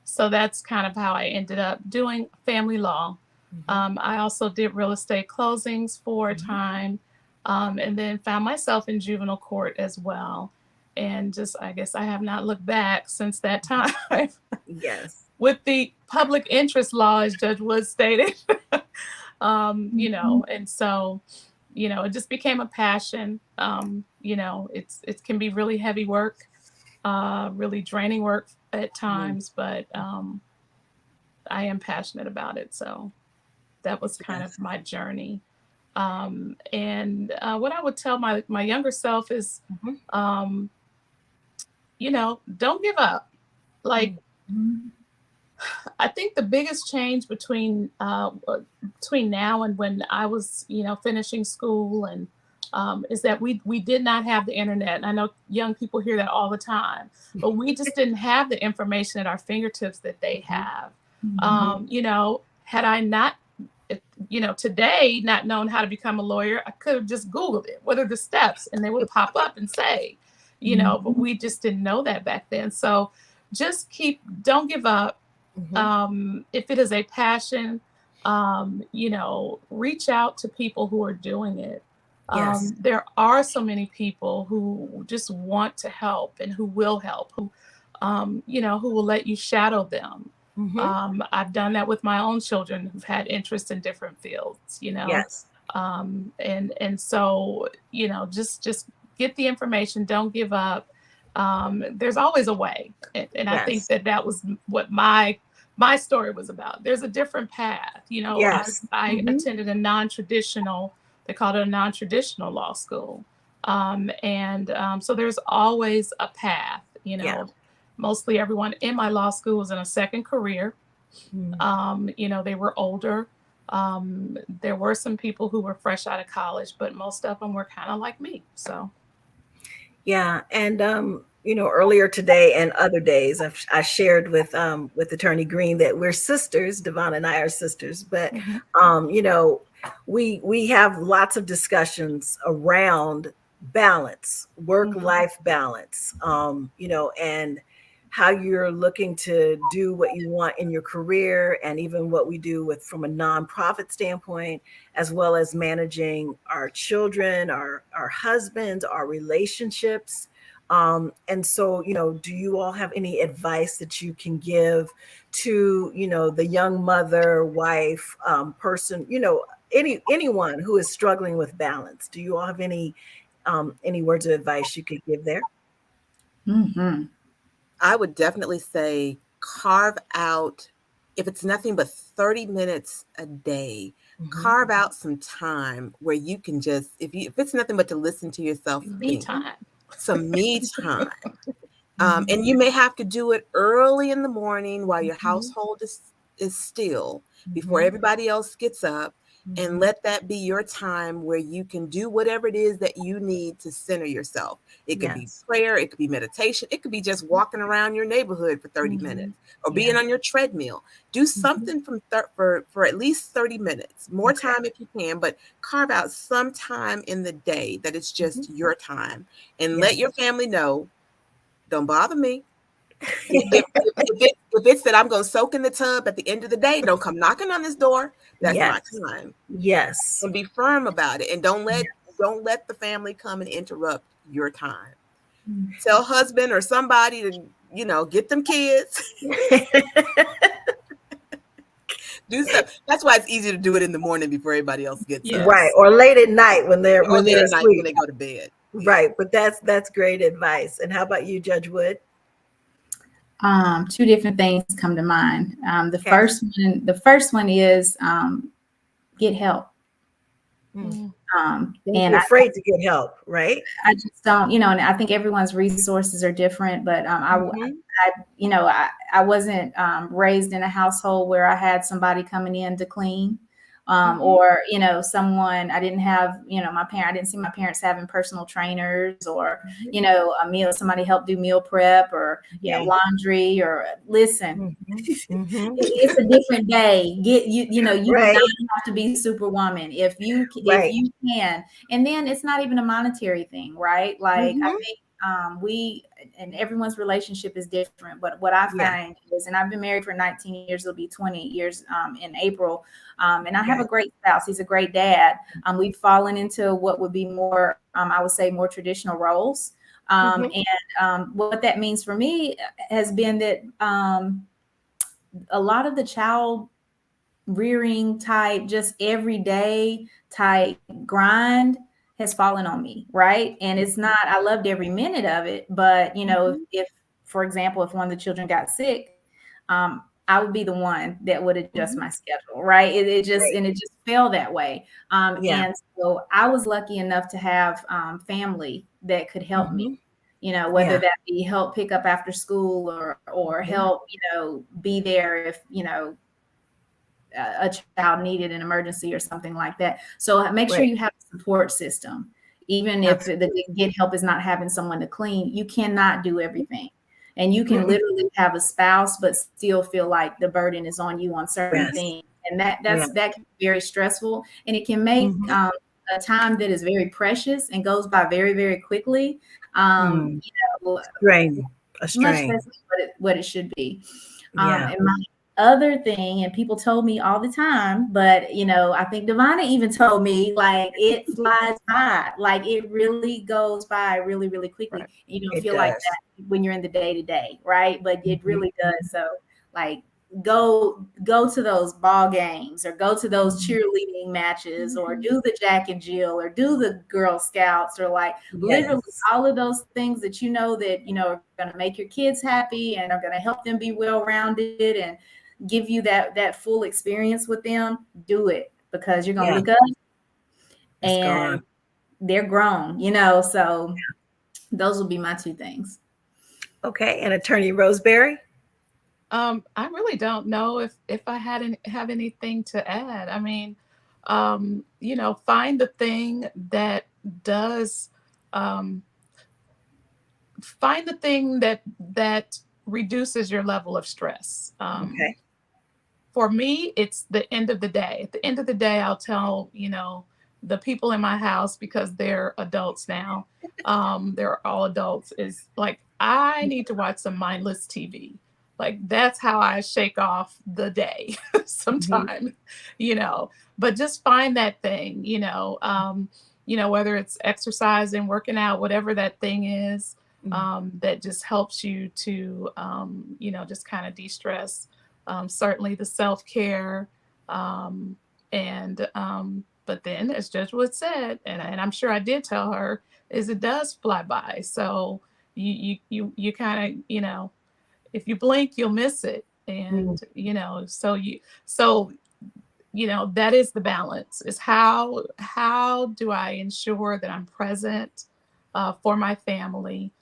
So that's kind of how I ended up doing family law. Mm-hmm. I also did real estate closings for a time, and then found myself in juvenile court as well. And I guess I have not looked back since that time. Yes. With the public interest law, as Judge Wood stated, and so, it just became a passion. It can be really heavy work, really draining work at times, but I am passionate about it. So that was kind of my journey. And what I would tell my younger self is, don't give up. Like, I think the biggest change between now and when I was, finishing school and is that we did not have the internet. And I know young people hear that all the time, but we just didn't have the information at our fingertips that they have. Had I not, today not known how to become a lawyer, I could have just Googled it. What are the steps? And they would pop up and say, but we just didn't know that back then. So just don't give up. If it is a passion, reach out to people who are doing it. Yes. There are so many people who just want to help and who will help, who will let you shadow them. I've done that with my own children who've had interest in different fields, Yes. And so, just get the information. Don't give up. There's always a way. And yes. I think that was what my story was about. There's a different path. Yes. I attended a non-traditional, they called it a non-traditional law school. So there's always a path, Yeah. Mostly everyone in my law school was in a second career. They were older. There were some people who were fresh out of college, but most of them were kind of like me. So. Yeah. And, earlier today and other days, I shared with Attorney Green that we're sisters. Devon and I are sisters, but, we have lots of discussions around balance, work-life balance, and how you're looking to do what you want in your career, and even what we do from a nonprofit standpoint, as well as managing our children, our husbands, our relationships. And so, do you all have any advice that you can give to, the young mother, wife, person, anyone who is struggling with balance? Do you all have any words of advice you could give there? I would definitely say carve out, if it's nothing but 30 minutes a day, carve out some time where you can just, if it's nothing but to listen to yourself, me time. Some me time. And you may have to do it early in the morning while your Mhm. household is still, before Mhm. everybody else gets up, and Mhm. let that be your time where you can do whatever it is that you need to center yourself. It could be Yes. prayer, it could be meditation, it could be just walking around your neighborhood for 30 minutes, Mhm. or being Yeah. on your treadmill. Do something for at least 30 minutes, more Okay. time if you can, but carve out some time in the day that it's just your time, and let Yes. your family know, don't bother me. If it's that I'm going to soak in the tub at the end of the day, don't come knocking on this door. That's my Yes. time. Yes. And be firm about it, and don't Yes. let the family come and interrupt your time. Mm. Tell husband or somebody to get them kids. Do stuff. That's why it's easy to do it in the morning before everybody else gets up. Right. Yes. Or late at night when they're Or late at night when asleep. they go to bed. Yeah. Right. But that's great advice. And how about you, Judge Wood? Two different things come to mind. The Okay. first one is get help. Mm. Don't And be afraid to get help, right? I just don't, and I think everyone's resources are different, but Mhm. I wasn't raised in a household where I had somebody coming in to clean, Mhm. or someone. I didn't have, I didn't see my parents having personal trainers, or Mhm. a meal. Somebody helped do meal prep, or Yeah. laundry, or listen. Mhm. Mhm. It's a different day. You do not Right. have to be superwoman if you Right. can. And then it's not even a monetary thing, right? Like I Mhm. think we and everyone's relationship is different. But what I Yeah. find is, and I've been married for 19 years, it'll be 20 years in April. And I have Okay. a great spouse. He's a great dad. We've fallen into what would be more, I would say, more traditional roles. Mhm. And what that means for me has been that a lot of the child rearing type, just everyday type grind has fallen on me, right? And it's not, I loved every minute of it, but Mhm. if for example, if one of the children got sick, I would be the one that would adjust Mhm. my schedule, right? It just, Right. and it just fell that way. Yeah. And so I was lucky enough to have family that could help me, Mhm. whether Yeah. that be help pick up after school, or Mhm. help, be there if, a child needed an emergency or something like that. So make sure Right. you have a support system. Even if the Absolutely. get help is not having someone to clean, you cannot do everything. And you can Mm-mm. literally have a spouse, but still feel like the burden is on you on certain Yes. things. And that Yeah. can be very stressful. And it can make Mhm. a time that is very precious and goes by very, very quickly. Mm. You know, Strain. A much strain. less what it should be. Yeah. And my other thing, and people told me all the time, but I think Devonna even told me, like, it flies by, like it really goes by really, really quickly. Right. You don't It feel like does. that when you're in the day to day, right? But it Mhm. really does. So, like, go to those ball games, or go to those Mhm. cheerleading matches, or Mhm. do the Jack and Jill, or do the Girl Scouts, or like literally Yes. all of those things that are going to make your kids happy and are going to help them be well-rounded and give you that full experience with them. Do it, because you're going to Yeah. look up It's gone. and they're grown, so those will be my two things. Okay. And Attorney Roseberry? I really don't know if I have anything to add. I mean, find the thing that does, um, find the thing that reduces your level of stress. Okay. For me, it's the end of the day. At the end of the day, I'll tell, the people in my house, because they're adults now, they're all adults, is like, I need to watch some mindless TV. Like, that's how I shake off the day Mhm. sometime, but just find that thing, whether it's exercising, working out, whatever that thing is, that just helps you to, just kind of de-stress. Certainly the self-care, but then, as Judge Wood said, and I'm sure I did tell her, is it does fly by. So you kind of, if you blink, you'll miss it. Mm. And so that is the balance, is how do I ensure that I'm present for my family,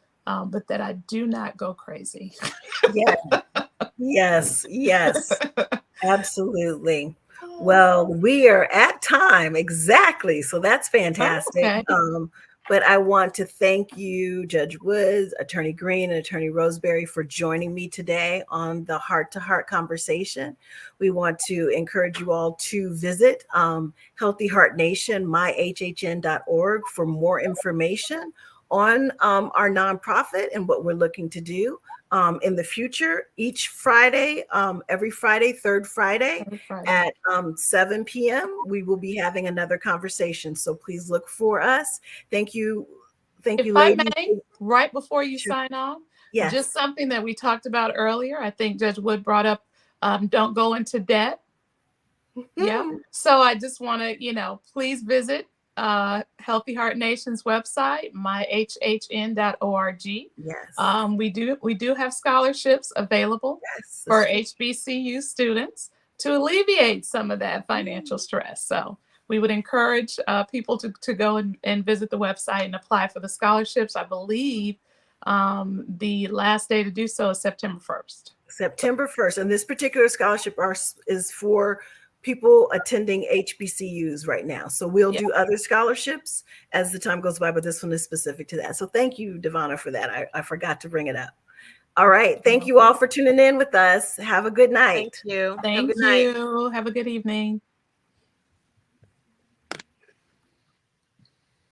but that I do not go crazy. Yes, absolutely. Well, we are at time exactly, so that's fantastic. Okay. But I want to thank you, Judge Woods, Attorney Green, and Attorney Roseberry for joining me today on the Heart to Heart conversation. We want to encourage you all to visit Healthy Heart Nation, myhhn.org, for more information on our nonprofit and what we're looking to do in the future. Each Friday, every Friday, third Friday at 7 p.m., we will be having another conversation. So please look for us. Thank you. Thank you, ladies. If I may, right before you sign off, yes, just something that we talked about earlier. I think Judge Wood brought up, don't go into debt. Yeah. So I just want to, please visit Healthy Heart Nation's website, myhhn.org. Yes. We do have scholarships available for HBCU students to alleviate some of that financial stress. So we would encourage people to go and visit the website and apply for the scholarships. I believe the last day to do so is September 1st. September 1st. And this particular scholarship is for people attending HBCUs right now. So we'll do other scholarships as the time goes by, but this one is specific to that. So thank you, Devonna, for that. I forgot to bring it up. All right. Thank you all for tuning in with us. Have a good night. Thank you. Thank you. Have a good evening.